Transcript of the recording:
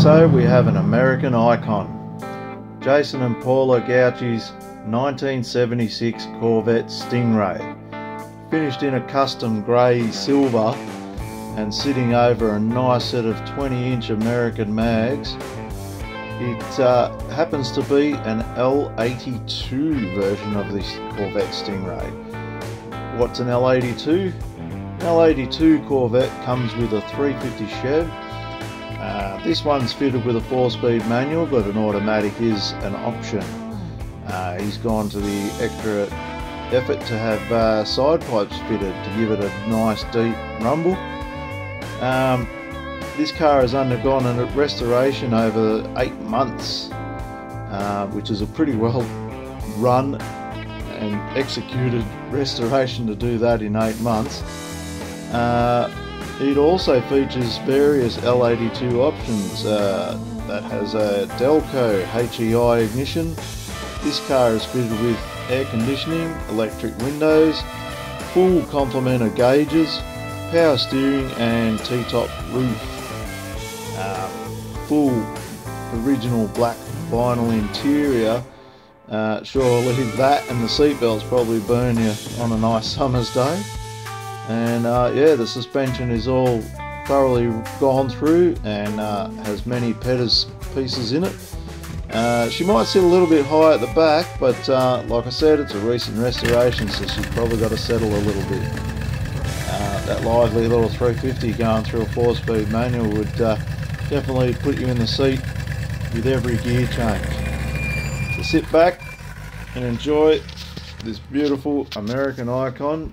episode we have an American icon, Jason and Paula Gauci's 1976 Corvette Stingray, finished in a custom grey silver and sitting over a nice set of 20-inch American mags. It happens to be an L82 version of this Corvette Stingray. What's an L82? An L82 Corvette comes with a 350 Chev. This one's fitted with a 4-speed manual, but an automatic is an option. He's gone to the extra effort to have side pipes fitted to give it a nice deep rumble. This car has undergone a restoration over 8 months, which is a pretty well run and executed restoration to do that in 8 months. It also features various L82 options. That has a Delco HEI ignition. This car is fitted with air conditioning, electric windows, full complement of gauges, power steering and T-top roof. Full original black vinyl interior. Surely that and the seatbelts probably burn you on a nice summer's day. And yeah, the suspension is all thoroughly gone through and has many pieces in it. She might sit a little bit high at the back, but like I said, it's a recent restoration, so she's probably got to settle a little bit. That lively little 350 going through a 4-speed manual would definitely put you in the seat with every gear change. So sit back and enjoy this beautiful American icon.